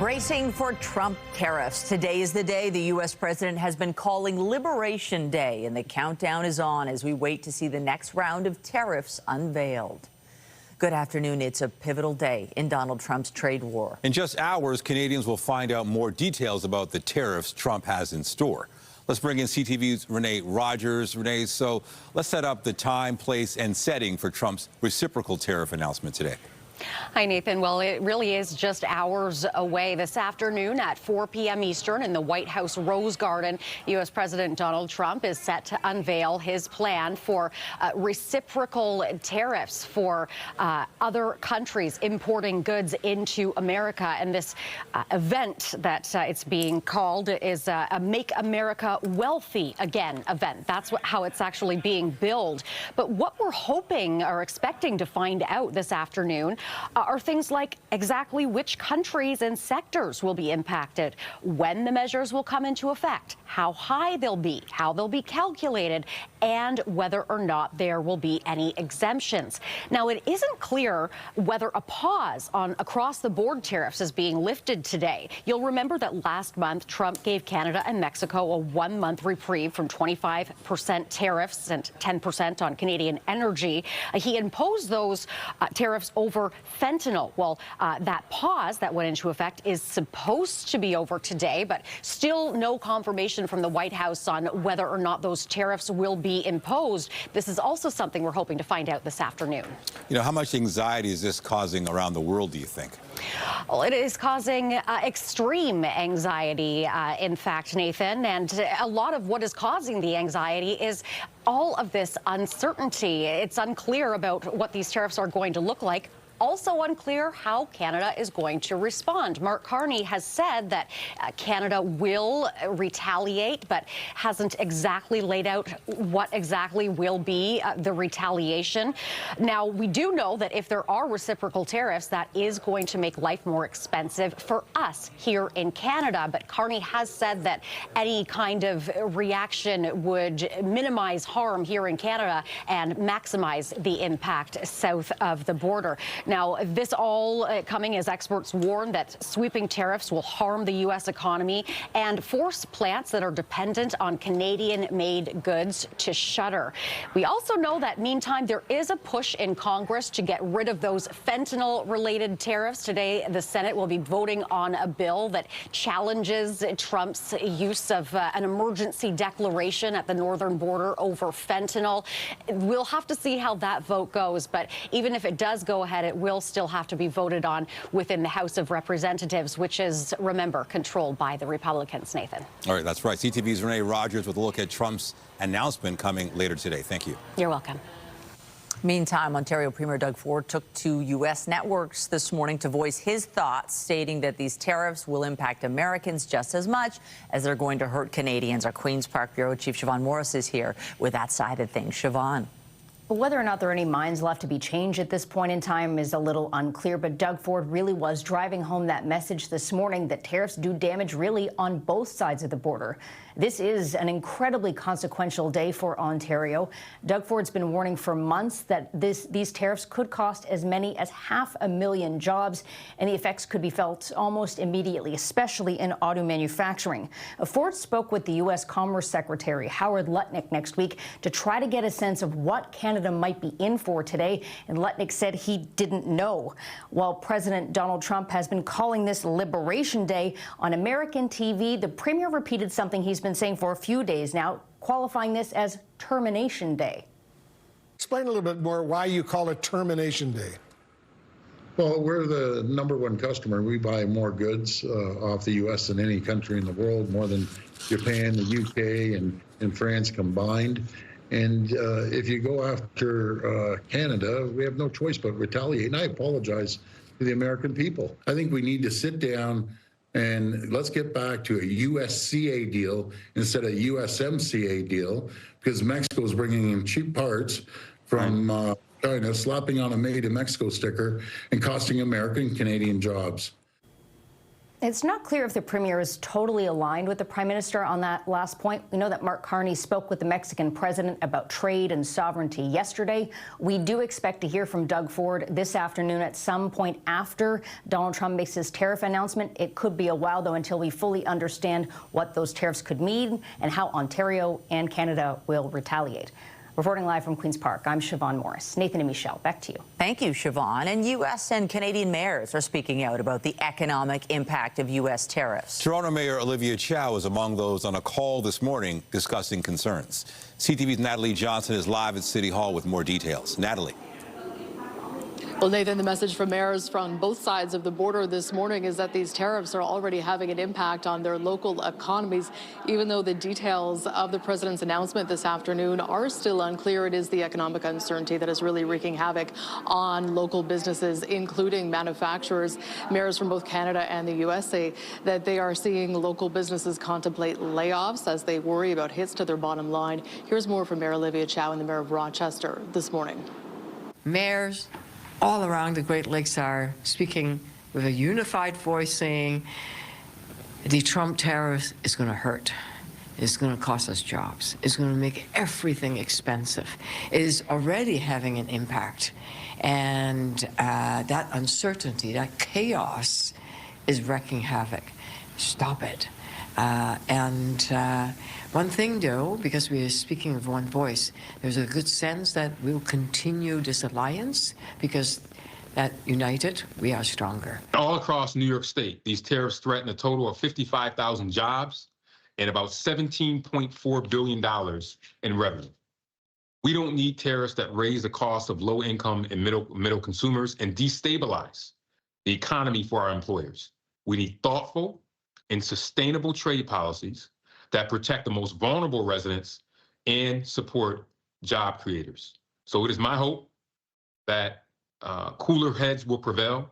Bracing for Trump tariffs. Today is the day the U.S. president has been calling Liberation Day, and the countdown is on as we wait to see the next round of tariffs unveiled. Good afternoon. It's a pivotal day in Donald Trump's trade war. In just hours, Canadians will find out more details about the tariffs Trump has in store. Let's bring in CTV's Renee Rogers. Renee, so let's set up the time, place, and setting for Trump's reciprocal tariff announcement today. Hi, Nathan. Well, it really is just hours away. This afternoon at 4 p.m. Eastern in the White House Rose Garden, U.S. President Donald Trump is set to unveil his plan for reciprocal tariffs for other countries importing goods into America. And this event that it's being called is a Make America Wealthy Again event. That's how it's actually being billed. But what we're hoping or expecting to find out this afternoon are things like exactly which countries and sectors will be impacted, when the measures will come into effect, how high they'll be, how they'll be calculated, and whether or not there will be any exemptions. Now, it isn't clear whether a pause on across-the-board tariffs is being lifted today. You'll remember that last month, Trump gave Canada and Mexico a one-month reprieve from 25% tariffs and 10% on Canadian energy. He imposed those tariffs over fentanyl. Well, that pause that went into effect is supposed to be over today, but still no confirmation from the White House on whether or not those tariffs will be imposed. This is also something we're hoping to find out this afternoon. You know, how much anxiety is this causing around the world, do you think? Well, it is causing extreme anxiety, in fact, Nathan, and a lot of what is causing the anxiety is all of this uncertainty. It's unclear about what these tariffs are going to look like. Also unclear how Canada is going to respond. Mark Carney has said that Canada will retaliate, but hasn't exactly laid out what exactly will be the retaliation. Now, we do know that if there are reciprocal tariffs, that is going to make life more expensive for us here in Canada. But Carney has said that any kind of reaction would minimize harm here in Canada and maximize the impact south of the border. Now, this all coming as experts warn that sweeping tariffs will harm the U.S. economy and force plants that are dependent on Canadian-made goods to shutter. We also know that, meantime, there is a push in Congress to get rid of those fentanyl-related tariffs. Today, the Senate will be voting on a bill that challenges Trump's use of an emergency declaration at the northern border over fentanyl. We'll have to see how that vote goes, but even if it does go ahead, it will still have to be voted on within the House of Representatives, which is, remember, controlled by the Republicans, Nathan. All right, that's right. CTV's Renee Rogers with a look at Trump's announcement coming later today. Thank you. You're welcome. Meantime, Ontario Premier Doug Ford took to U.S. networks this morning to voice his thoughts, stating that these tariffs will impact Americans just as much as they're going to hurt Canadians. Our Queen's Park Bureau Chief Siobhan Morris is here with that side of things. Siobhan. Whether or not there are any minds left to be changed at this point in time is a little unclear, but Doug Ford really was driving home that message this morning that tariffs do damage really on both sides of the border. This is an incredibly consequential day for Ontario. Doug Ford's been warning for months that these tariffs could cost as many as 500,000 jobs, and the effects could be felt almost immediately, especially in auto manufacturing. Ford spoke with the U.S. Commerce Secretary Howard Lutnick next week to try to get a sense of what Canada might be in for today, and Lutnick said he didn't know. While President Donald Trump has been calling this Liberation Day on American TV, the Premier repeated something he's been saying for a few days now, qualifying this as Termination Day. Explain a little bit more why you call it Termination Day. Well, we're the #1 customer. We buy more goods off the U.S. than any country in the world, more than Japan, the U.K., and France combined. And if you go after Canada, we have no choice but retaliate. And I apologize to the American people. I think we need to sit down and let's get back to a USCA deal instead of a USMCA deal, because Mexico is bringing in cheap parts from China, slapping on a Made in Mexico sticker and costing American and Canadian jobs. It's not clear if the premier is totally aligned with the prime minister on that last point. We know that Mark Carney spoke with the Mexican president about trade and sovereignty yesterday. We do expect to hear from Doug Ford this afternoon at some point after Donald Trump makes his tariff announcement. It could be a while, though, until we fully understand what those tariffs could mean and how Ontario and Canada will retaliate. Reporting live from Queen's Park, I'm Siobhan Morris. Nathan and Michelle, back to you. Thank you, Siobhan. And U.S. and Canadian mayors are speaking out about the economic impact of U.S. tariffs. Toronto Mayor Olivia Chow is among those on a call this morning discussing concerns. CTV's Natalie Johnson is live at City Hall with more details. Natalie. Well, Nathan, the message from mayors from both sides of the border this morning is that these tariffs are already having an impact on their local economies. Even though the details of the president's announcement this afternoon are still unclear, it is the economic uncertainty that is really wreaking havoc on local businesses, including manufacturers. Mayors from both Canada and the U.S. say that they are seeing local businesses contemplate layoffs as they worry about hits to their bottom line. Here's more from Mayor Olivia Chow and the Mayor of Rochester this morning. Mayors all around the Great Lakes are speaking with a unified voice, saying the Trump tariff is going to hurt. It's going to cost us jobs. It's going to make everything expensive. It is already having an impact. And that uncertainty, that chaos is wreaking havoc. Stop it. One thing, though, because we are speaking with one voice, there's a good sense that we'll continue this alliance because that united, we are stronger. All across New York State, these tariffs threaten a total of 55,000 jobs and about $17.4 billion in revenue. We don't need tariffs that raise the cost of low-income and middle consumers and destabilize the economy for our employers. We need thoughtful and sustainable trade policies that protect the most vulnerable residents and support job creators. So it is my hope that cooler heads will prevail.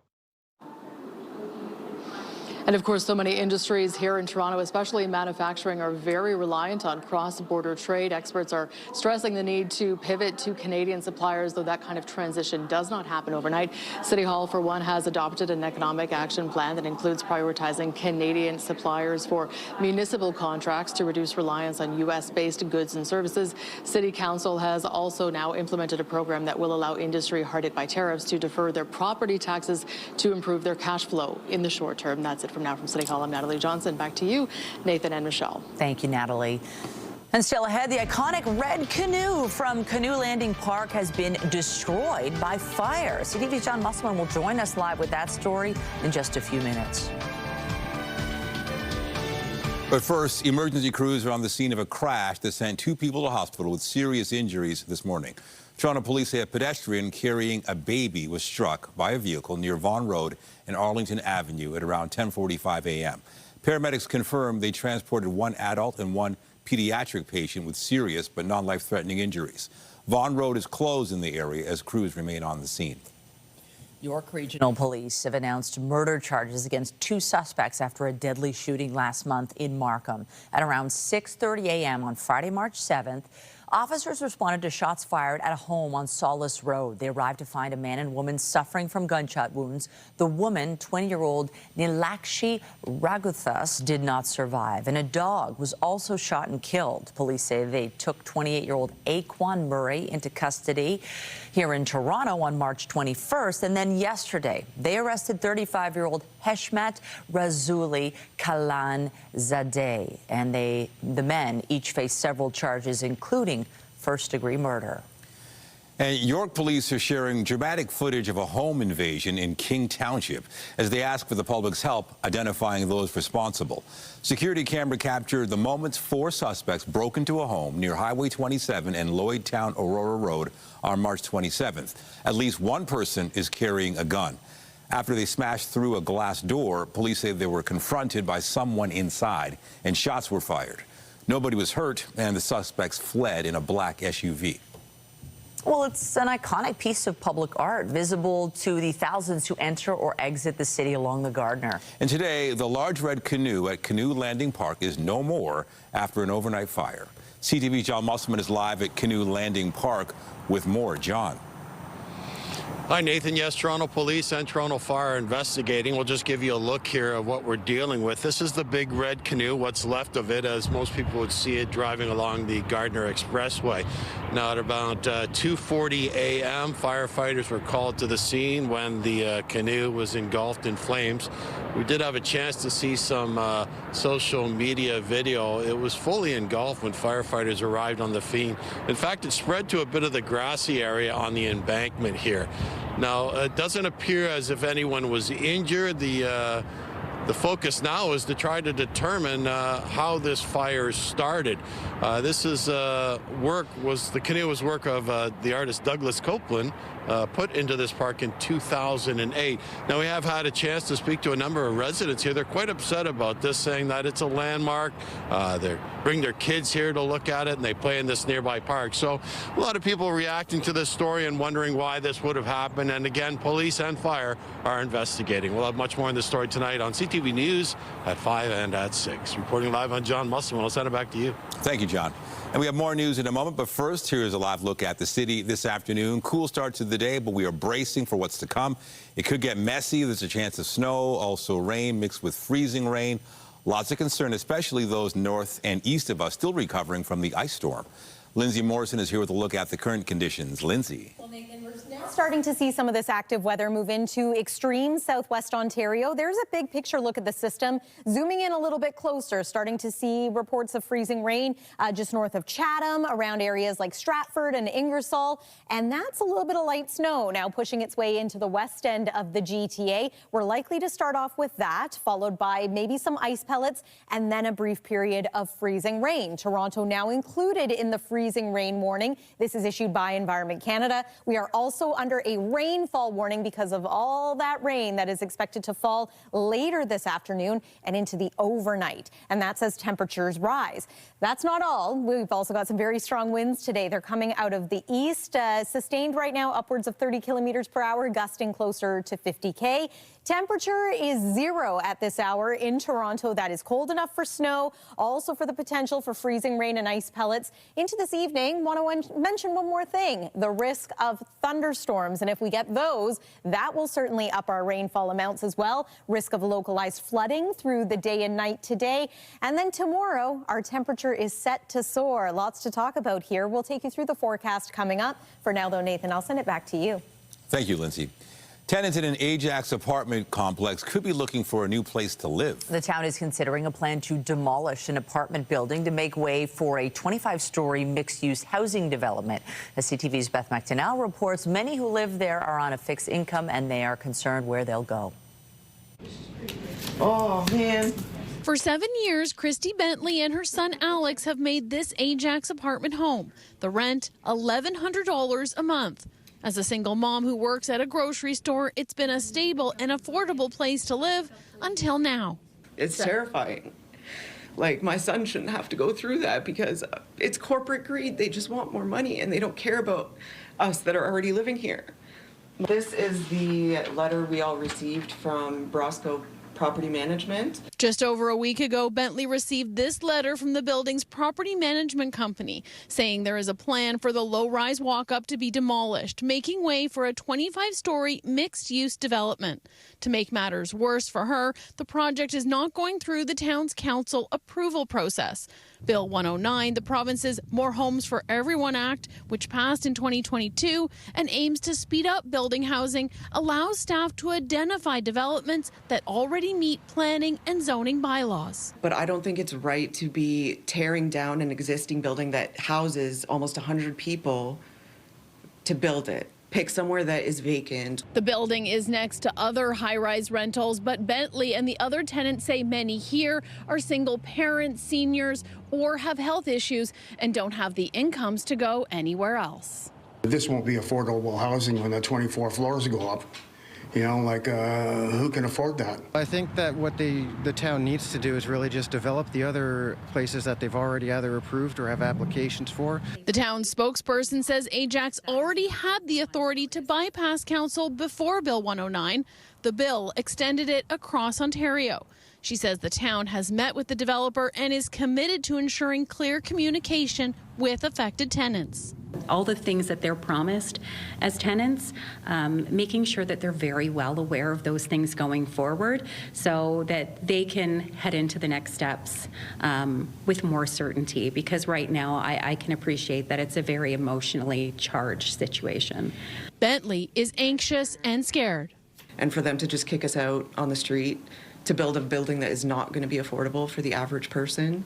And of course, so many industries here in Toronto, especially manufacturing, are very reliant on cross-border trade. Experts are stressing the need to pivot to Canadian suppliers, though that kind of transition does not happen overnight. City Hall, for one, has adopted an economic action plan that includes prioritizing Canadian suppliers for municipal contracts to reduce reliance on U.S.-based goods and services. City Council has also now implemented a program that will allow industry hard hit by tariffs to defer their property taxes to improve their cash flow in the short term. That's it from now from City Hall. I'm Natalie Johnson. Back to you, Nathan and Michelle. Thank you, Natalie. And still ahead, the iconic Red Canoe from Canoe Landing Park has been destroyed by fire. CTV's John Musselman will join us live with that story in just a few minutes. But first, emergency crews are on the scene of a crash that sent 2 people to hospital with serious injuries this morning. Toronto police say a pedestrian carrying a baby was struck by a vehicle near Vaughan Road and Arlington Avenue at around 10:45 a.m. Paramedics confirmed they transported 1 adult and 1 pediatric patient with serious but non-life-threatening injuries. Vaughan Road is closed in the area as crews remain on the scene. York Regional Police have announced murder charges against 2 suspects after a deadly shooting last month in Markham. At around 6:30 a.m. on Friday, March 7th, officers responded to shots fired at a home on Solace Road. They arrived to find a man and woman suffering from gunshot wounds. The woman, 20-year-old Nilakshi Raghuthas, did not survive, and a dog was also shot and killed. Police say they took 28-year-old Aquan Murray into custody here in Toronto on March 21st, and then yesterday they arrested 35-year-old Heshmat Razuli Kalanzadeh, and the men each face several charges, including first-degree murder. And York police are sharing dramatic footage of a home invasion in King Township as they ask for the public's help identifying those responsible. Security camera captured the moments 4 suspects broke into a home near Highway 27 and Lloydtown Aurora Road on March 27th. At least 1 person is carrying a gun. After they smashed through a glass door, police say they were confronted by someone inside and shots were fired. Nobody was hurt, and the suspects fled in a black SUV. Well, it's an iconic piece of public art, visible to the thousands who enter or exit the city along the Gardiner. And today, the large red canoe at Canoe Landing Park is no more after an overnight fire. CTV's John Musselman is live at Canoe Landing Park with more. John. Hi, Nathan. Yes, Toronto Police and Toronto Fire are investigating. We'll just give you a look here of what we're dealing with. This is the big Red Canoe, what's left of it, as most people would see it driving along the Gardner Expressway. Now, at about 2:40 a.m., firefighters were called to the scene when the canoe was engulfed in flames. We did have a chance to see some social media video. It was fully engulfed when firefighters arrived on the scene. In fact, it spread to a bit of the grassy area on the embankment here. Now, it doesn't appear as if anyone was injured. The focus now is to try to determine how this fire started. This is the canoe was work of the artist Douglas Copeland, put into this park in 2008. Now, we have had a chance to speak to a number of residents here. They're quite upset about this, saying that it's a landmark. They bring their kids here to look at it, and they play in this nearby park. So a lot of people reacting to this story and wondering why this would have happened. And again, police and fire are investigating. We'll have much more on this story tonight on CTV News at 5 and at 6. Reporting live on John Musselman. I'll send it back to you. Thank you, John. And we have more news in a moment, but first, here's a live look at the city this afternoon. Cool start to the day, but we are bracing for what's to come. It could get messy. There's a chance of snow, also rain mixed with freezing rain. Lots of concern, especially those north and east of us still recovering from the ice storm. Lindsay Morrison is here with a look at the current conditions. Lindsay. Well, Nathan, we're now starting to see some of this active weather move into extreme southwest Ontario. There's a big picture look at the system. Zooming in a little bit closer, starting to see reports of freezing rain just north of Chatham, around areas like Stratford and Ingersoll. And that's a little bit of light snow now pushing its way into the west end of the GTA. We're likely to start off with that, followed by maybe some ice pellets, and then a brief period of freezing rain. Toronto now included in the freezing rain warning. This is issued by Environment Canada. We are also under a rainfall warning because of all that rain that is expected to fall later this afternoon and into the overnight. And that's as temperatures rise. That's not all. We've also got some very strong winds today. They're coming out of the east, sustained right now upwards of 30 kilometers per hour, gusting closer to 50K. Temperature is 0 at this hour in Toronto. That is cold enough for snow, also for the potential for freezing rain and ice pellets. Into this evening, want to mention one more thing, the risk of thunderstorms. And if we get those, that will certainly up our rainfall amounts as well. Risk of localized flooding through the day and night today. And then tomorrow, our temperature is set to soar. Lots to talk about here. We'll take you through the forecast coming up. For now, though, Nathan, I'll send it back to you. Thank you, Lindsay. Tenants in an Ajax apartment complex could be looking for a new place to live. The town is considering a plan to demolish an apartment building to make way for a 25-story mixed-use housing development. As CTV's Beth McDonnell reports, many who live there are on a fixed income and they are concerned where they'll go. Oh, man. For 7 years, Christy Bentley and her son Alex have made this Ajax apartment home. The rent, $1,100 a month. As a single mom who works at a grocery store, it's been a stable and affordable place to live until now. It's terrifying. Like, my son shouldn't have to go through that because it's corporate greed. They just want more money and they don't care about us that are already living here. This is the letter we all received from Brosco Property Management. Just over a week ago, Bentley received this letter from the building's property management company saying there is a plan for the low-rise walk-up to be demolished, making way for a 25-story mixed-use development. To make matters worse for her, the project is not going through the town's council approval process. Bill 109, the province's More Homes for Everyone Act, which passed in 2022 and aims to speed up building housing, allows staff to identify developments that already meet planning and zoning bylaws. But I don't think it's right to be tearing down an existing building that houses almost 100 people to build it. Pick somewhere that is vacant. The building is next to other high-rise rentals, but Bentley and the other tenants say many here are single parents, seniors, or have health issues and don't have the incomes to go anywhere else. This won't be affordable housing when the 24 floors go up. You know, like, who can afford that? I think that what the town needs to do is really just develop the other places that they've already either approved or have applications for. The town's spokesperson says Ajax already had the authority to bypass council before Bill 109. The bill extended it across Ontario. She says the town has met with the developer and is committed to ensuring clear communication with affected tenants. All the things that they're promised as tenants, making sure that they're very well aware of those things going forward so that they can head into the next steps with more certainty, because right now I can appreciate that it's a very emotionally charged situation. Bentley is anxious and scared. And for them to just kick us out on the street to build a building that is not going to be affordable for the average person,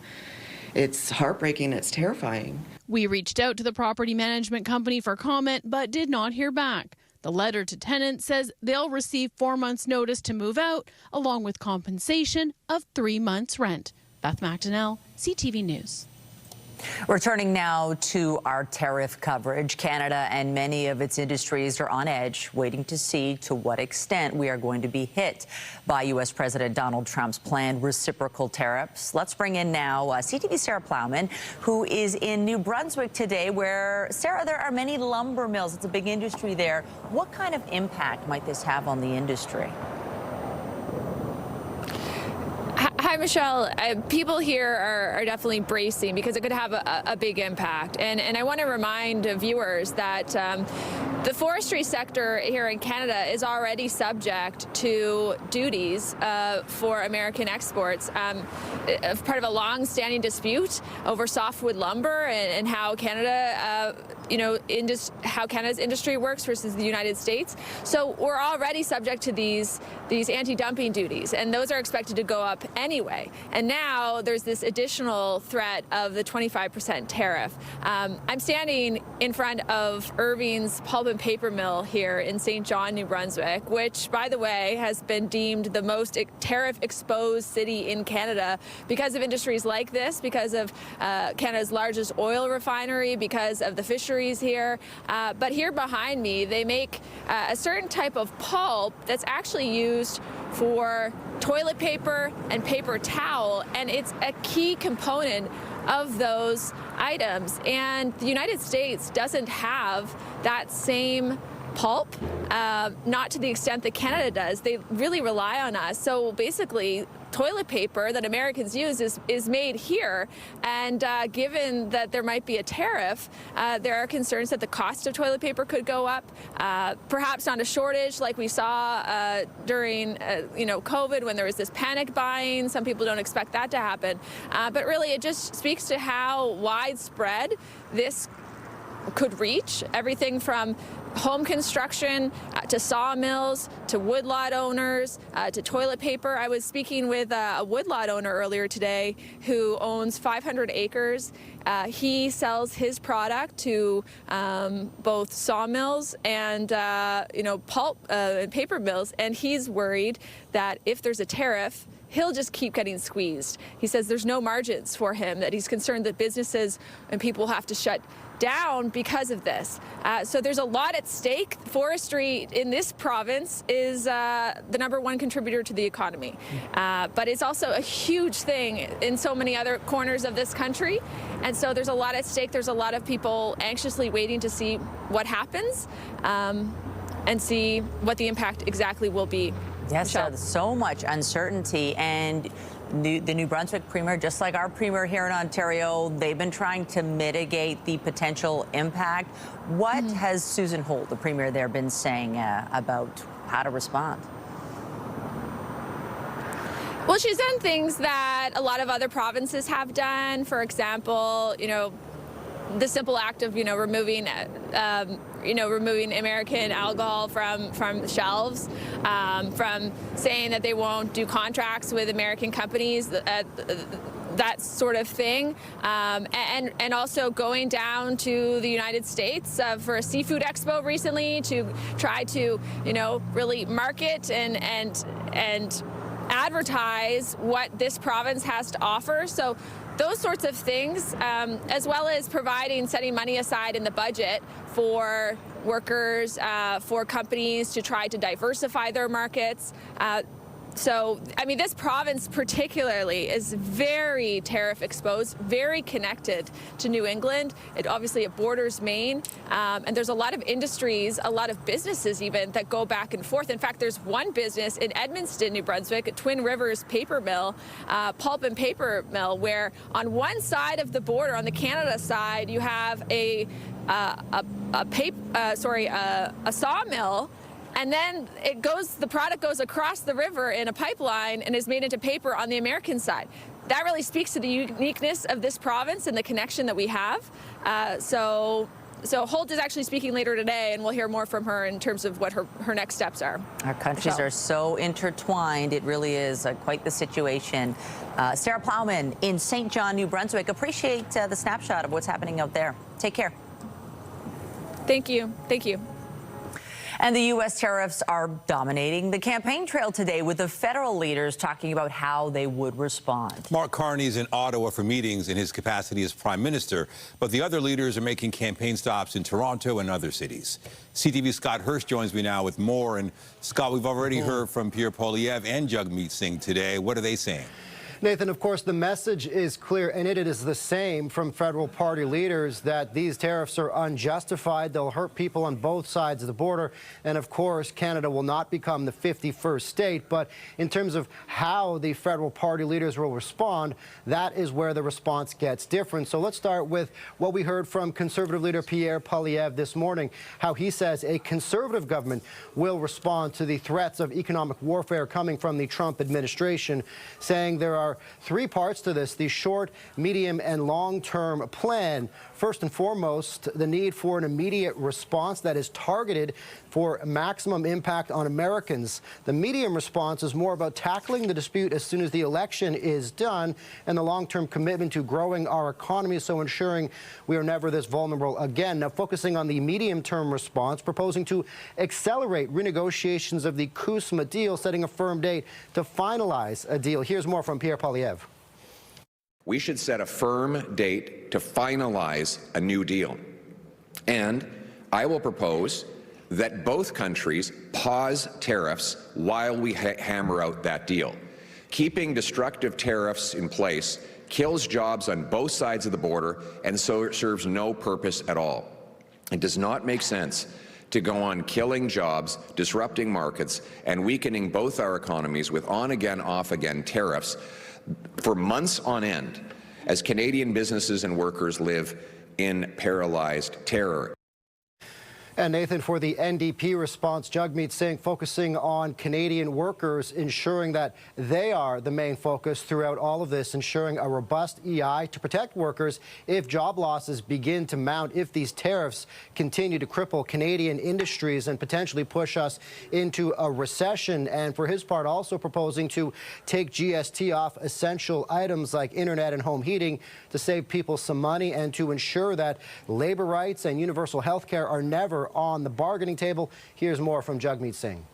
it's heartbreaking, it's terrifying. We reached out to the property management company for comment, but did not hear back. The letter to tenants says they'll receive 4 months' notice to move out, along with compensation of 3 months' rent. Beth McDonnell, CTV News. Returning now to our tariff coverage, Canada and many of its industries are on edge, waiting to see to what extent we are going to be hit by U.S. President Donald Trump's planned reciprocal tariffs. Let's bring in now CTV's Sarah Plowman, who is in New Brunswick today, where, Sarah, there are many lumber mills. It's a big industry there. What kind of impact might this have on the industry? Hi, Michelle. People here are definitely bracing because it could have a big impact. And I want to remind viewers that the forestry sector here in Canada is already subject to duties for American exports. Part of a long-standing dispute over softwood lumber and how Canada, how Canada's industry works versus the United States. So we're already subject to these anti-dumping duties, and those are expected to go up anyway. And now there's this additional threat of the 25% tariff. I'm standing in front of Irving's Pulp and Paper Mill here in St. John, New Brunswick, which, by the way, has been deemed the most tariff-exposed city in Canada because of industries like this, because of Canada's largest oil refinery, because of the fisheries here. But here behind me, they make a certain type of pulp that's actually used for toilet paper and paper towel, and it's a key component of those items. And the United States doesn't have that same pulp, not to the extent that Canada does. They really rely on us. So basically, toilet paper that Americans use is made here, and given that there might be a tariff, there are concerns that the cost of toilet paper could go up, perhaps not a shortage like we saw during COVID when there was this panic buying. Some people don't expect that to happen, but really it just speaks to how widespread this could reach, everything from home construction to sawmills to woodlot owners to toilet paper. I was speaking with a woodlot owner earlier today who owns 500 acres. He sells his product to both sawmills and pulp and paper mills, and he's worried that if there's a tariff, he'll just keep getting squeezed. He says there's no margins for him, that he's concerned that businesses and people have to shut down because of this. So there's a lot at stake. Forestry in this province is the #1 contributor to the economy. But it's also a huge thing in so many other corners of this country. And so there's a lot at stake. There's a lot of people anxiously waiting to see what happens and see what the impact exactly will be. Yes, so much uncertainty. And the New Brunswick Premier, just like our Premier here in Ontario, they've been trying to mitigate the potential impact. What has Susan Holt, the Premier there, been saying about how to respond? Well, she's done things that a lot of other provinces have done. For example, the simple act of removing American alcohol from shelves, from saying that they won't do contracts with American companies, that sort of thing, and also going down to the United States for a seafood expo recently to try to really market and advertise what this province has to offer. So those sorts of things, as well as setting money aside in the budget for workers, for companies to try to diversify their markets. So, I mean, this province particularly is very tariff exposed, very connected to New England. It borders Maine, and there's a lot of industries, a lot of businesses even that go back and forth. In fact, there's one business in Edmundston, New Brunswick, Twin Rivers Paper Mill, pulp and paper mill, where on one side of the border, on the Canada side, you have a sawmill. And then the product goes across the river in a pipeline and is made into paper on the American side. That really speaks to the uniqueness of this province and the connection that we have. So Holt is actually speaking later today, and we'll hear more from her in terms of what her next steps are. Our countries are so intertwined. It really is quite the situation. Sarah Plowman in St. John, New Brunswick. Appreciate the snapshot of what's happening out there. Take care. Thank you. Thank you. And the U.S. tariffs are dominating the campaign trail today, with the federal leaders talking about how they would respond. Mark Carney's in Ottawa for meetings in his capacity as Prime Minister, but the other leaders are making campaign stops in Toronto and other cities. CTV's Scott Hirsch joins me now with more. And Scott, we've already heard from Pierre Poilievre and Jagmeet Singh today. What are they saying? Nathan, of course, the message is clear, and it is the same from federal party leaders, that these tariffs are unjustified. They'll hurt people on both sides of the border. And, of course, Canada will not become the 51st state. But in terms of how the federal party leaders will respond, that is where the response gets different. So let's start with what we heard from Conservative leader Pierre Poilievre this morning, how he says a Conservative government will respond to the threats of economic warfare coming from the Trump administration, saying there are three parts to this: the short, medium, and long-term plan. First and foremost, the need for an immediate response that is targeted for maximum impact on Americans. The medium response is more about tackling the dispute as soon as the election is done, and the long-term commitment to growing our economy, so ensuring we are never this vulnerable again. Now, focusing on the medium-term response, proposing to accelerate renegotiations of the CUSMA deal, setting a firm date to finalize a deal. Here's more from Pierre Poilievre. We should set a firm date to finalize a new deal. And I will propose that both countries pause tariffs while we hammer out that deal. Keeping destructive tariffs in place kills jobs on both sides of the border and so serves no purpose at all. It does not make sense to go on killing jobs, disrupting markets, and weakening both our economies with on-again, off-again tariffs for months on end, as Canadian businesses and workers live in paralyzed terror. And Nathan, for the NDP response, Jagmeet Singh focusing on Canadian workers, ensuring that they are the main focus throughout all of this, ensuring a robust EI to protect workers if job losses begin to mount, if these tariffs continue to cripple Canadian industries and potentially push us into a recession. And for his part, also proposing to take GST off essential items like internet and home heating to save people some money and to ensure that labor rights and universal health care are never on the bargaining table. Here's more from Jagmeet Singh.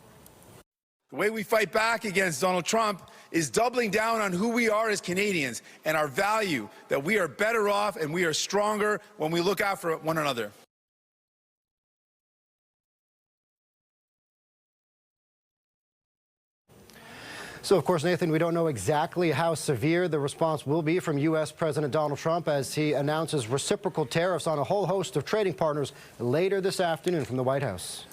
The way we fight back against Donald Trump is doubling down on who we are as Canadians and our value that we are better off and we are stronger when we look out for one another. So, of course, Nathan, we don't know exactly how severe the response will be from U.S. President Donald Trump as he announces reciprocal tariffs on a whole host of trading partners later this afternoon from the White House.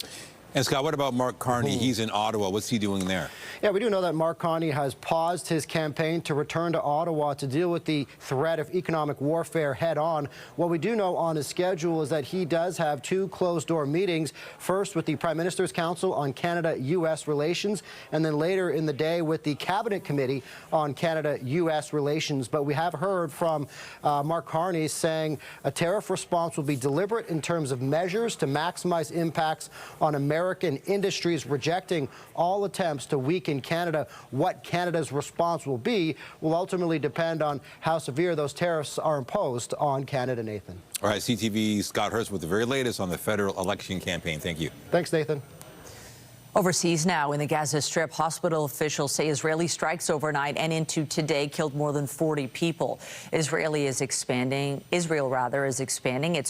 And Scott, what about Mark Carney? He's in Ottawa. What's he doing there? Yeah, we do know that Mark Carney has paused his campaign to return to Ottawa to deal with the threat of economic warfare head on. What we do know on his schedule is that he does have two closed-door meetings, first with the Prime Minister's Council on Canada-U.S. relations, and then later in the day with the Cabinet Committee on Canada-U.S. relations. But we have heard from Mark Carney saying a tariff response will be deliberate in terms of measures to maximize impacts on American industries, rejecting all attempts to weaken Canada. What Canada's response will be will ultimately depend on how severe those tariffs are imposed on Canada, Nathan. All right, CTV's Scott Hirsch with the very latest on the federal election campaign. Thank you. Thanks, Nathan. Overseas now, in the Gaza Strip, hospital officials say Israeli strikes overnight and into today killed more than 40 people. Israel is expanding its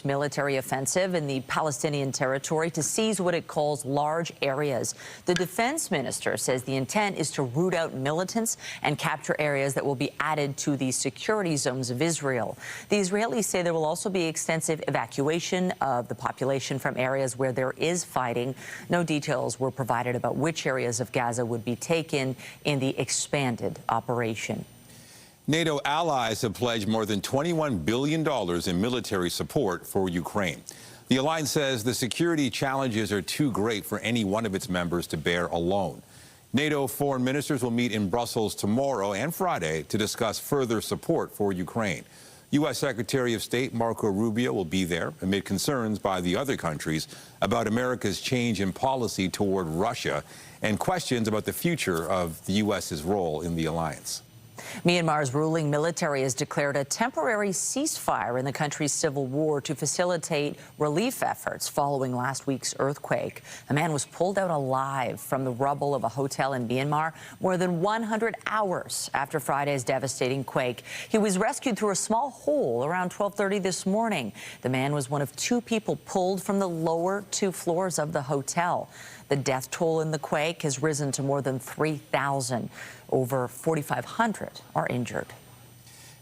military offensive in the Palestinian territory to seize what it calls large areas. The defense minister says the intent is to root out militants and capture areas that will be added to the security zones of Israel. The Israelis say there will also be extensive evacuation of the population from areas where there is fighting. No details were provided about which areas of Gaza would be taken in the expanded operation. NATO allies have pledged more than $21 billion in military support for Ukraine. The alliance says the security challenges are too great for any one of its members to bear alone. NATO foreign ministers will meet in Brussels tomorrow and Friday to discuss further support for Ukraine. U.S. Secretary of State Marco Rubio will be there amid concerns by the other countries about America's change in policy toward Russia and questions about the future of the U.S.'s role in the alliance. Myanmar's ruling military has declared a temporary ceasefire in the country's civil war to facilitate relief efforts following last week's earthquake. A man was pulled out alive from the rubble of a hotel in Myanmar more than 100 hours after Friday's devastating quake. He was rescued through a small hole around 12:30 this morning. The man was one of two people pulled from the lower 2 floors of the hotel. The death toll in the quake has risen to more than 3,000. Over 4,500 are injured.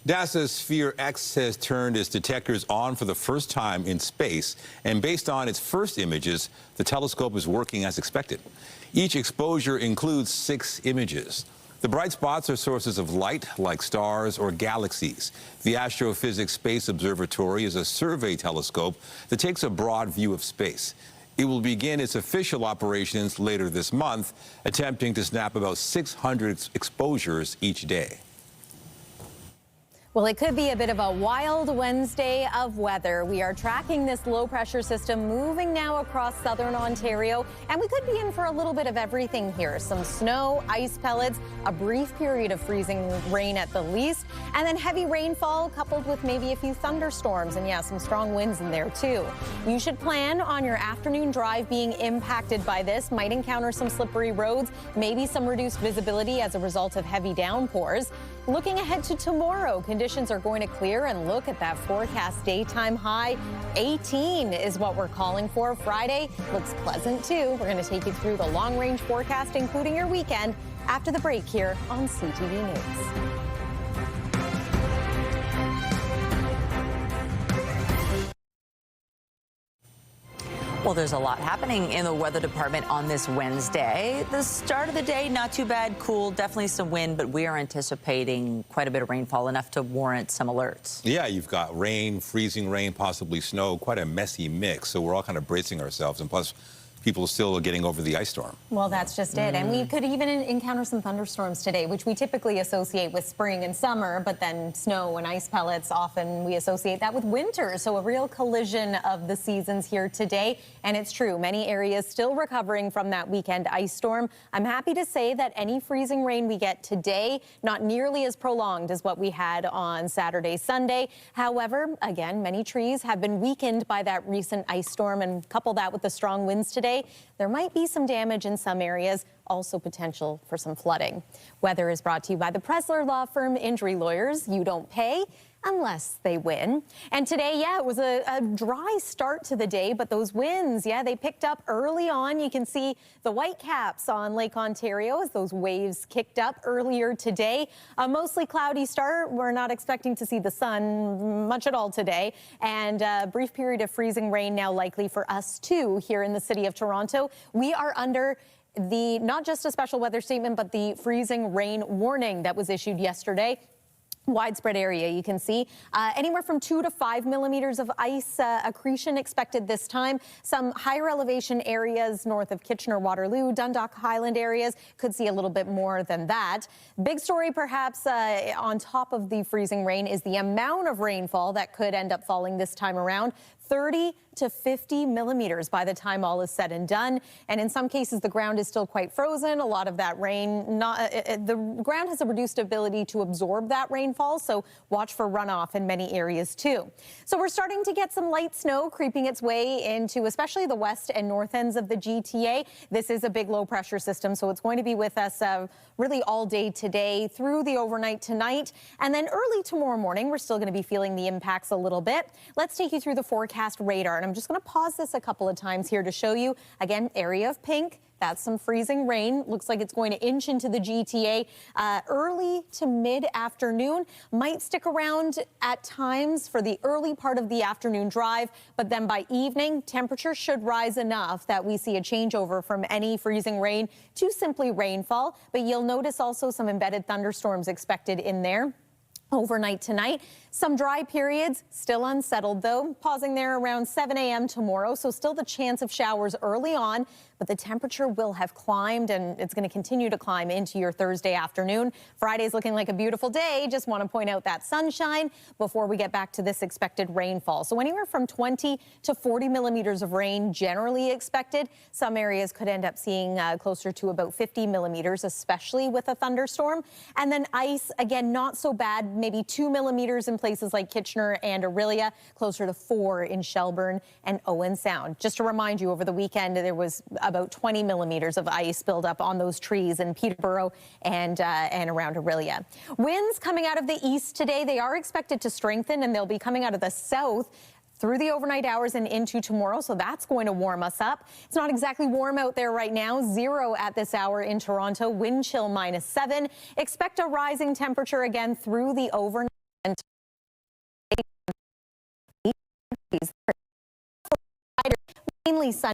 NASA's Sphere X has turned its detectors on for the first time in space, and based on its first images, the telescope is working as expected. Each exposure includes 6 images. The bright spots are sources of light, like stars or galaxies. The Astrophysics Space Observatory is a survey telescope that takes a broad view of space. It will begin its official operations later this month, attempting to snap about 600 exposures each day. Well, it could be a bit of a wild Wednesday of weather. We are tracking this low-pressure system moving now across southern Ontario, and we could be in for a little bit of everything here. Some snow, ice pellets, a brief period of freezing rain at the least, and then heavy rainfall coupled with maybe a few thunderstorms, and yeah, some strong winds in there too. You should plan on your afternoon drive being impacted by this. Might encounter some slippery roads, maybe some reduced visibility as a result of heavy downpours. Looking ahead to tomorrow, conditions are going to clear, and look at that forecast daytime high. 18 is what we're calling for. Friday looks pleasant too. We're going to take you through the long-range forecast, including your weekend, after the break here on CTV News. Well, there's a lot happening in the weather department on this Wednesday. The start of the day, not too bad, cool, definitely some wind, but we are anticipating quite a bit of rainfall, enough to warrant some alerts. Yeah, you've got rain, freezing rain, possibly snow, quite a messy mix. So we're all kind of bracing ourselves, and plus people still getting over the ice storm. Well, that's just it. And we could even encounter some thunderstorms today, which we typically associate with spring and summer, but then snow and ice pellets, often we associate that with winter. So a real collision of the seasons here today. And it's true, many areas still recovering from that weekend ice storm. I'm happy to say that any freezing rain we get today, not nearly as prolonged as what we had on Saturday, Sunday. However, again, many trees have been weakened by that recent ice storm, and couple that with the strong winds today, there might be some damage in some areas, also potential for some flooding. Weather is brought to you by the Pressler Law Firm Injury Lawyers. You don't pay unless they win. And today, yeah, it was a dry start to the day, but those winds, yeah, they picked up early on. You can see the white caps on Lake Ontario as those waves kicked up earlier today. A mostly cloudy start. We're not expecting to see the sun much at all today. And a brief period of freezing rain now likely for us too here in the city of Toronto. We are under the, not just a special weather statement, but the freezing rain warning that was issued yesterday. Widespread area, you can see anywhere from 2 to 5 millimeters of ice accretion expected this time. Some higher elevation areas north of Kitchener, Waterloo, Dundalk Highland areas could see a little bit more than that. Big story perhaps on top of the freezing rain is the amount of rainfall that could end up falling this time around. 30 to 50 millimeters by the time all is said and done. And in some cases, the ground is still quite frozen. A lot of that rain, the ground has a reduced ability to absorb that rainfall, so watch for runoff in many areas too. So we're starting to get some light snow creeping its way into especially the west and north ends of the GTA. This is a big low pressure system, so it's going to be with us really all day today through the overnight tonight. And then early tomorrow morning, we're still going to be feeling the impacts a little bit. Let's take you through the forecast radar. And I'm just going to pause this a couple of times here to show you, again, area of pink. That's some freezing rain. Looks like it's going to inch into the GTA early to mid-afternoon. Might stick around at times for the early part of the afternoon drive, but then by evening, temperatures should rise enough that we see a changeover from any freezing rain to simply rainfall. But you'll notice also some embedded thunderstorms expected in there. Overnight tonight, some dry periods, still unsettled though, pausing there around 7 a.m. tomorrow, so still the chance of showers early on, but the temperature will have climbed and it's going to continue to climb into your Thursday afternoon. Friday's looking like a beautiful day. Just want to point out that sunshine before we get back to this expected rainfall. So anywhere from 20 to 40 millimeters of rain generally expected. Some areas could end up seeing closer to about 50 millimeters, especially with a thunderstorm. And then ice, again, not so bad, maybe 2 millimeters in places like Kitchener and Orillia, closer to 4 in Shelburne and Owen Sound. Just to remind you, over the weekend, there was about 20 millimeters of ice build up on those trees in Peterborough and around Orillia. Winds coming out of the east today, they are expected to strengthen and they'll be coming out of the south through the overnight hours and into tomorrow, so that's going to warm us up. It's not exactly warm out there right now. 0 at this hour in Toronto, wind chill -7. Expect a rising temperature again through the overnight. Mainly sunny.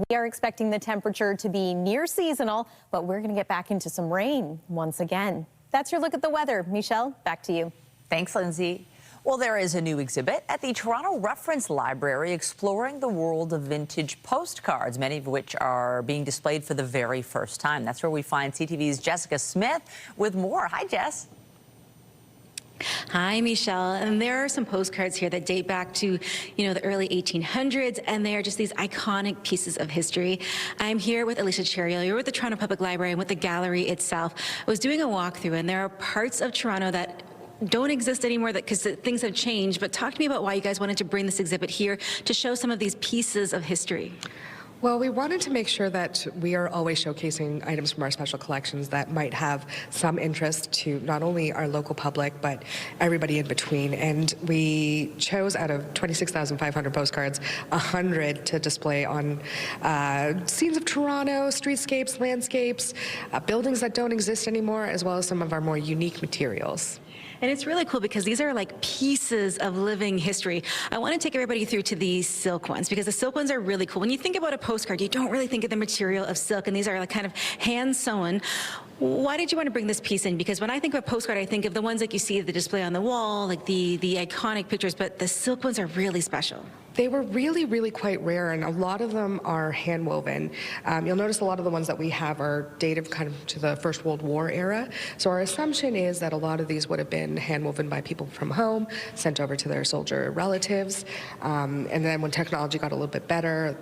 We are expecting the temperature to be near seasonal, but we're going to get back into some rain once again. That's your look at the weather. Michelle, back to you. Thanks, Lindsay. Well, there is a new exhibit at the Toronto Reference Library exploring the world of vintage postcards, many of which are being displayed for the very first time. That's where we find CTV's Jessica Smith with more. Hi, Jess. Hi, Michelle. And there are some postcards here that date back to, the early 1800s, and they are just these iconic pieces of history. I'm here with Alicia Cheriel. You're with the Toronto Public Library and with the gallery itself. I was doing a walkthrough, and there are parts of Toronto that don't exist anymore because things have changed. But talk to me about why you guys wanted to bring this exhibit here to show some of these pieces of history. Well, we wanted to make sure that we are always showcasing items from our special collections that might have some interest to not only our local public, but everybody in between. And we chose out of 26,500 postcards, 100 to display on scenes of Toronto, streetscapes, landscapes, buildings that don't exist anymore, as well as some of our more unique materials. And it's really cool because these are like pieces of living history. I want to take everybody through to these silk ones because the silk ones are really cool. When you think about a postcard, you don't really think of the material of silk, and these are like kind of hand sewn. Why did you want to bring this piece in? Because when I think of a postcard, I think of the ones like you see the display on the wall, like the iconic pictures, but the silk ones are really special. They were really, really quite rare, and a lot of them are hand-woven. You'll notice a lot of the ones that we have are dated kind of to the First World War era. So our assumption is that a lot of these would have been hand-woven by people from home, sent over to their soldier relatives. And then when technology got a little bit better,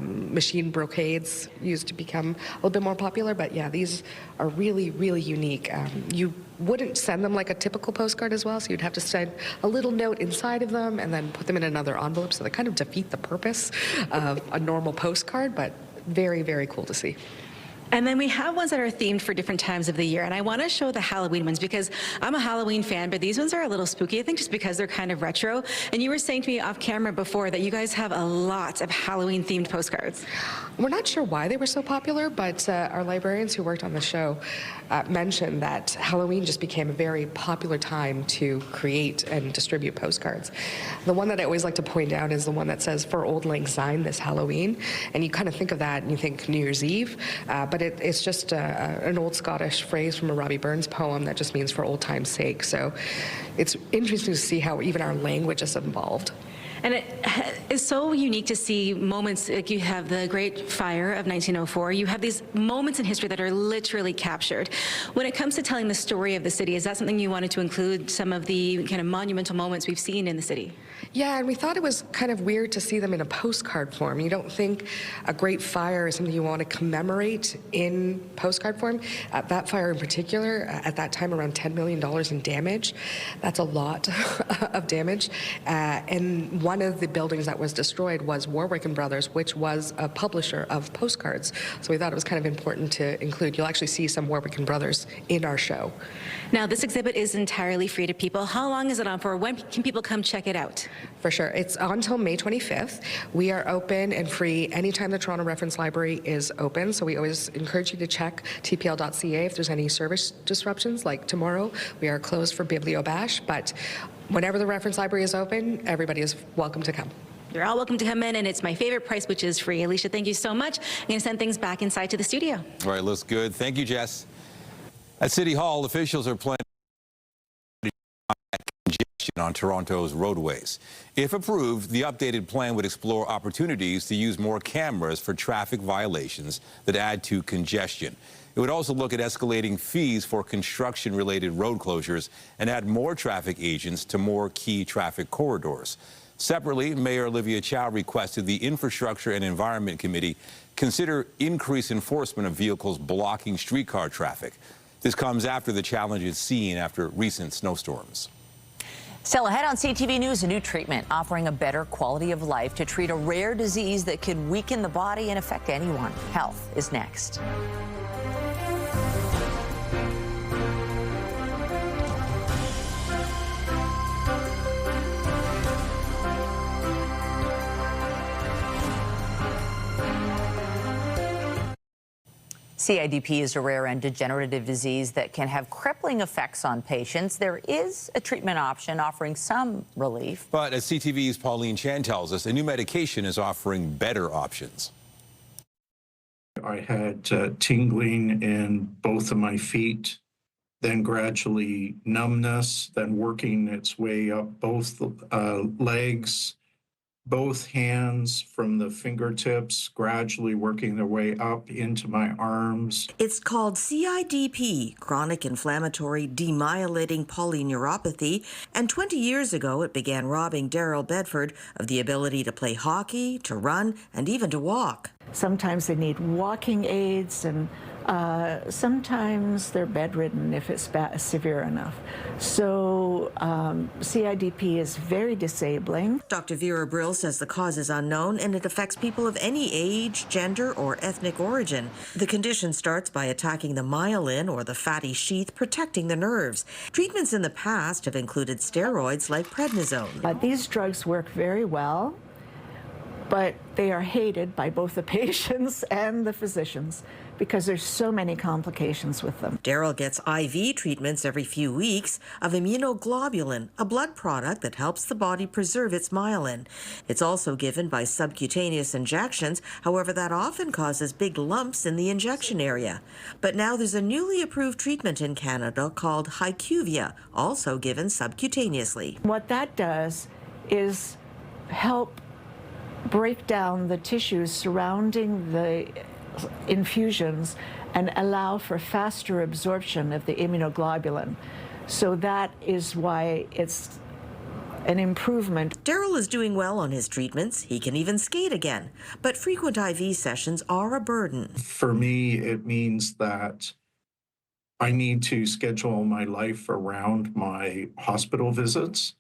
machine brocades used to become a little bit more popular. But yeah, these are really, really unique. You wouldn't send them like a typical postcard as well, so you'd have to send a little note inside of them and then put them in another envelope, so they kind of defeat the purpose of a normal postcard, but very, very cool to see. And then we have ones that are themed for different times of the year. And I want to show the Halloween ones because I'm a Halloween fan, but these ones are a little spooky, I think, just because they're kind of retro. And you were saying to me off camera before that you guys have a lot of Halloween themed postcards. We're not sure why they were so popular, but our librarians who worked on the show mentioned that Halloween just became a very popular time to create and distribute postcards. The one that I always like to point out is the one that says, "For Old Lang Syne this Halloween." And you kind of think of that and you think New Year's Eve, but it's just an old Scottish phrase from a Robbie Burns poem that just means for old time's sake. So it's interesting to see how even our language has evolved. And it is so unique to see moments like you have the Great Fire of 1904. You have these moments in history that are literally captured. When it comes to telling the story of the city, is that something you wanted to include, some of the kind of monumental moments we've seen in the city? Yeah, and we thought it was kind of weird to see them in a postcard form. You don't think a great fire is something you want to commemorate in postcard form. That fire in particular, at that time, around $10 million in damage. That's a lot of damage. And one of the buildings that was destroyed was Warwick & Brothers, which was a publisher of postcards. So we thought it was kind of important to include. You'll actually see some Warwick & Brothers in our show. Now, this exhibit is entirely free to people. How long is it on for? When can people come check it out? For sure. It's on until May 25th. We are open and free anytime the Toronto Reference Library is open. So we always encourage you to check tpl.ca if there's any service disruptions. Like tomorrow, we are closed for BiblioBash. But whenever the Reference Library is open, everybody is welcome to come. You're all welcome to come in, and it's my favorite price, which is free. Alicia, thank you so much. I'm going to send things back inside to the studio. All right, looks good. Thank you, Jess. At City Hall, officials are planning congestion on Toronto's roadways. If approved, the updated plan would explore opportunities to use more cameras for traffic violations that add to congestion. It would also look at escalating fees for construction-related road closures and add more traffic agents to more key traffic corridors. Separately, Mayor Olivia Chow requested the Infrastructure and Environment Committee consider increased enforcement of vehicles blocking streetcar traffic. This comes after the challenges seen after recent snowstorms. Still ahead on CTV News, a new treatment offering a better quality of life to treat a rare disease that could weaken the body and affect anyone. Health is next. CIDP is a rare and degenerative disease that can have crippling effects on patients. There is a treatment option offering some relief. But as CTV's Pauline Chan tells us, a new medication is offering better options. I had tingling in both of my feet, then gradually numbness, then working its way up both legs, both hands from the fingertips, gradually working their way up into my arms. It's called CIDP, chronic inflammatory demyelinating polyneuropathy, and 20 years ago it began robbing Daryl Bedford of the ability to play hockey, to run, and even to walk. Sometimes they need walking aids, and sometimes they're bedridden if it's severe enough. So CIDP is very disabling. Dr. Vera Brill says the cause is unknown and it affects people of any age, gender, or ethnic origin. The condition starts by attacking the myelin, or the fatty sheath protecting the nerves. Treatments in the past have included steroids like prednisone. These drugs work very well, but they are hated by both the patients and the physicians because there's so many complications with them. Daryl gets IV treatments every few weeks of immunoglobulin, a blood product that helps the body preserve its myelin. It's also given by subcutaneous injections, however that often causes big lumps in the injection area. But now there's a newly approved treatment in Canada called HyQvia, also given subcutaneously. What that does is help break down the tissues surrounding the infusions and allow for faster absorption of the immunoglobulin. So that is why it's an improvement. Daryl is doing well on his treatments. He can even skate again. But frequent IV sessions are a burden. For me, it means that I need to schedule my life around my hospital visits,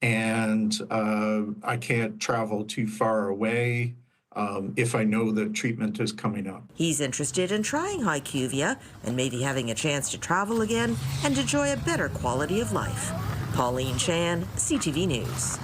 and I can't travel too far away if I know that treatment is coming up. He's interested in trying HyQvia and maybe having a chance to travel again and enjoy a better quality of life. Pauline Chan, CTV News.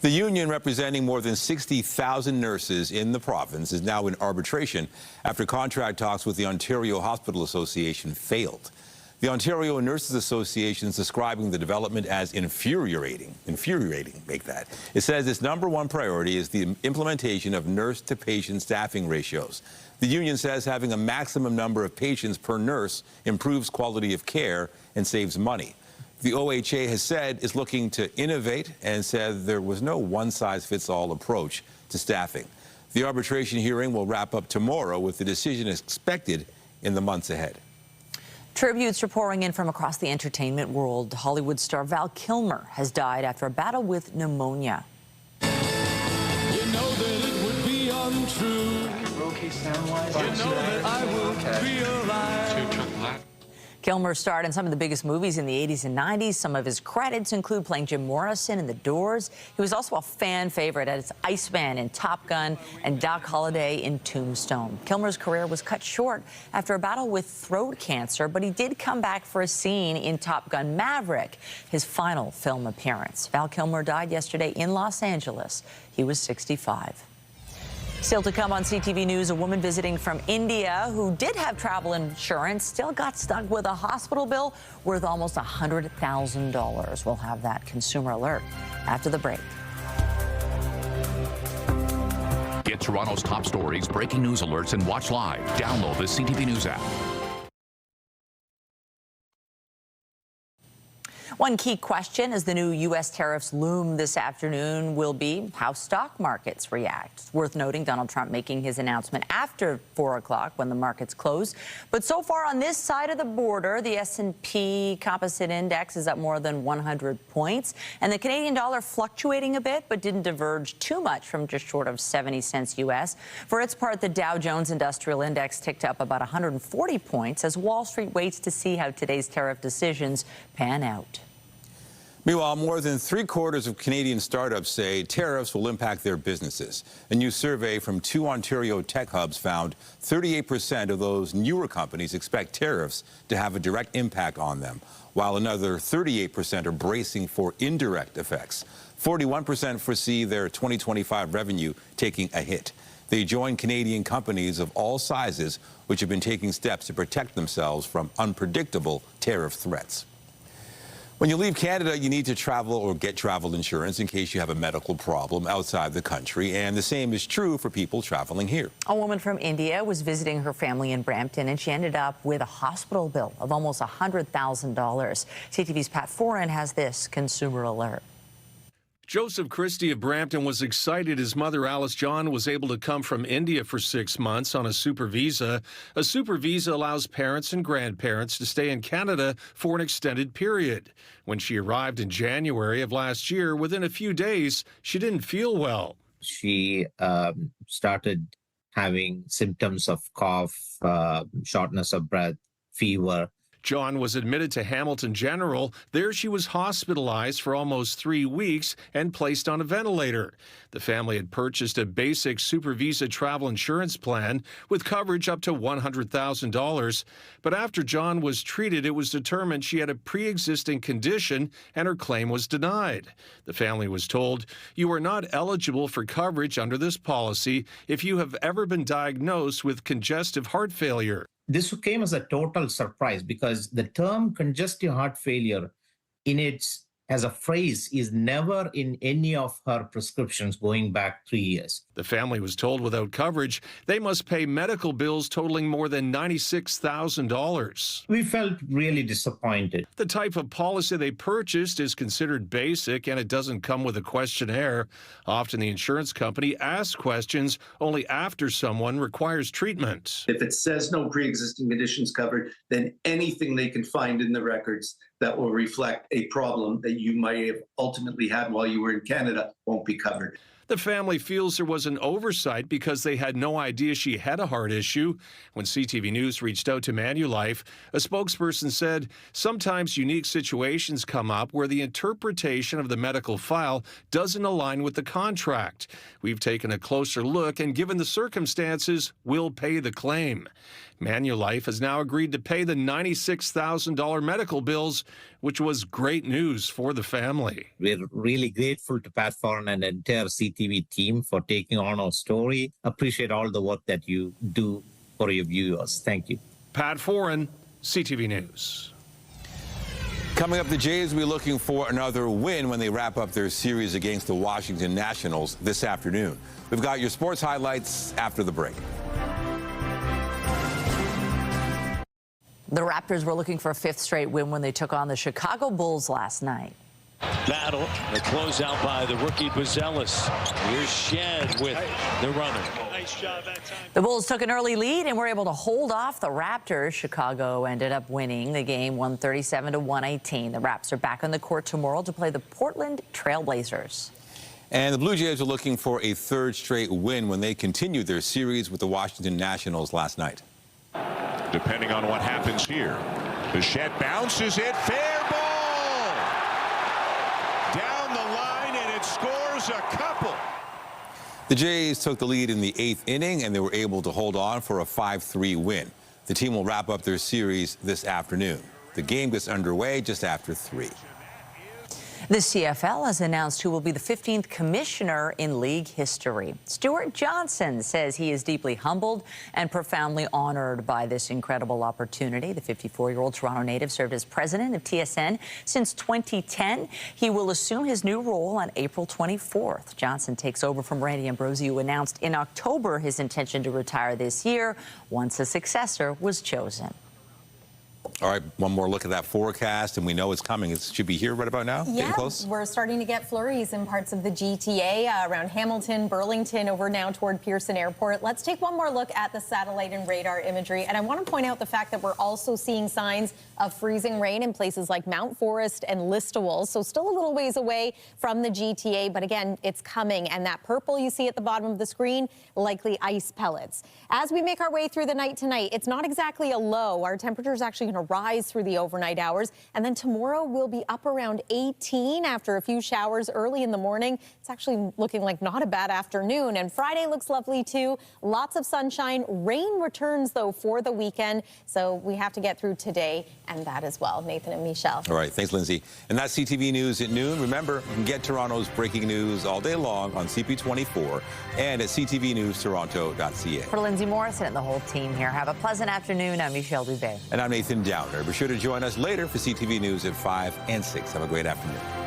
The union representing more than 60,000 nurses in the province is now in arbitration after contract talks with the Ontario Hospital Association failed. The Ontario Nurses Association is describing the development as infuriating, make that. It says its #1 priority is the implementation of nurse-to-patient staffing ratios. The union says having a maximum number of patients per nurse improves quality of care and saves money. The OHA has said it's looking to innovate and said there was no one-size-fits-all approach to staffing. The arbitration hearing will wrap up tomorrow with the decision expected in the months ahead. Tributes are pouring in from across the entertainment world. Hollywood star Val Kilmer has died after a battle with pneumonia. You know that it would be untrue. Okay, sound-wise. You know that I will be alive. Kilmer starred in some of the biggest movies in the 80s and 90s. Some of his credits include playing Jim Morrison in The Doors. He was also a fan favorite as Iceman in Top Gun and Doc Holliday in Tombstone. Kilmer's career was cut short after a battle with throat cancer, but he did come back for a scene in Top Gun Maverick, his final film appearance. Val Kilmer died yesterday in Los Angeles. He was 65. Still to come on CTV News, a woman visiting from India who did have travel insurance still got stuck with a hospital bill worth almost $100,000. We'll have that consumer alert after the break. Get Toronto's top stories, breaking news alerts, and watch live. Download the CTV News app. One key question as the new U.S. tariffs loom this afternoon will be how stock markets react. It's worth noting Donald Trump making his announcement after 4 o'clock when the markets close. But so far on this side of the border, the S&P Composite Index is up more than 100 points. And the Canadian dollar fluctuating a bit, but didn't diverge too much from just short of 70 cents U.S. For its part, the Dow Jones Industrial Index ticked up about 140 points as Wall Street waits to see how today's tariff decisions pan out. Meanwhile, more than 3/4 of Canadian startups say tariffs will impact their businesses. A new survey from 2 Ontario tech hubs found 38% of those newer companies expect tariffs to have a direct impact on them, while another 38% are bracing for indirect effects. 41% foresee their 2025 revenue taking a hit. They join Canadian companies of all sizes, which have been taking steps to protect themselves from unpredictable tariff threats. When you leave Canada, you need to travel or get travel insurance in case you have a medical problem outside the country, and the same is true for people traveling here. A woman from India was visiting her family in Brampton, and she ended up with a hospital bill of almost $100,000. CTV's Pat Foran has this consumer alert. Joseph Christie of Brampton was excited his mother, Alice John, was able to come from India for 6 months on a super visa. A super visa allows parents and grandparents to stay in Canada for an extended period. When she arrived in January of last year, within a few days, she didn't feel well. She started having symptoms of cough, shortness of breath, fever. John was admitted to Hamilton General. There she was hospitalized for almost 3 weeks and placed on a ventilator. The family had purchased a basic super visa travel insurance plan with coverage up to $100,000. But after John was treated, it was determined she had a pre-existing condition and her claim was denied. The family was told, "You are not eligible for coverage under this policy if you have ever been diagnosed with congestive heart failure." This came as a total surprise because the term congestive heart failure as a phrase is never in any of her prescriptions going back 3 years. The family was told without coverage, they must pay medical bills totaling more than $96,000. We felt really disappointed. The type of policy they purchased is considered basic and it doesn't come with a questionnaire. Often the insurance company asks questions only after someone requires treatment. If it says no pre-existing conditions covered, then anything they can find in the records that will reflect a problem that you might have ultimately had while you were in Canada won't be covered. The family feels there was an oversight because they had no idea she had a heart issue. When CTV News reached out to Manulife, a spokesperson said sometimes unique situations come up where the interpretation of the medical file doesn't align with the contract. We've taken a closer look and given the circumstances, we'll pay the claim. Manulife has now agreed to pay the $96,000 medical bills, which was great news for the family. We're really grateful to Pat Foran and the entire CTV team for taking on our story. Appreciate all the work that you do for your viewers. Thank you. Pat Foran, CTV News. Coming up, the Jays will be looking for another win when they wrap up their series against the Washington Nationals this afternoon. We've got your sports highlights after the break. The Raptors were looking for a 5th straight win when they took on the Chicago Bulls last night. battle. The closeout by the rookie Bazelis. Here's Shed with the runner. Nice job that time. The Bulls took an early lead and were able to hold off the Raptors. Chicago ended up winning the game 137-118. The Raps are back on the court tomorrow to play the Portland Trailblazers. And the Blue Jays are looking for a third straight win when they continued their series with the Washington Nationals last night. Depending on what happens here. Bichette bounces it. Fair ball! Down the line, and it scores a couple. The Jays took the lead in the 8th inning, and they were able to hold on for a 5-3 win. The team will wrap up their series this afternoon. The game gets underway just after 3. The CFL has announced who will be the 15th commissioner in league history. Stuart Johnson says he is deeply humbled and profoundly honored by this incredible opportunity. The 54-year-old Toronto native served as president of TSN since 2010. He will assume his new role on April 24th. Johnson takes over from Randy Ambrosie, who announced in October his intention to retire this year once a successor was chosen. All right, one more look at that forecast, and we know it's coming. It should be here right about now. Yeah, getting close. We're starting to get flurries in parts of the GTA around Hamilton, Burlington, over now toward Pearson Airport. Let's take one more look at the satellite and radar imagery. And I want to point out the fact that we're also seeing signs of freezing rain in places like Mount Forest and Listowel. So still a little ways away from the GTA, but again, it's coming. And that purple you see at the bottom of the screen, likely ice pellets. As we make our way through the night tonight, it's not exactly a low. Our temperature is actually going to rise through the overnight hours, and then tomorrow we'll be up around 18 after a few showers early in the morning. It's actually looking like not a bad afternoon, and Friday looks lovely too. Lots of sunshine. Rain returns though for the weekend, so we have to get through today and that as well. Nathan and Michelle. All right, thanks, Lindsay. And that's CTV News at noon. Remember, you can get Toronto's breaking news all day long on CP24 and at ctvnewstoronto.ca. For Lindsay Morrison and the whole team here, have a pleasant afternoon. I'm Michelle Dubé. And I'm Nathan Downer. Be sure to join us later for CTV News at 5 and 6. Have a great afternoon.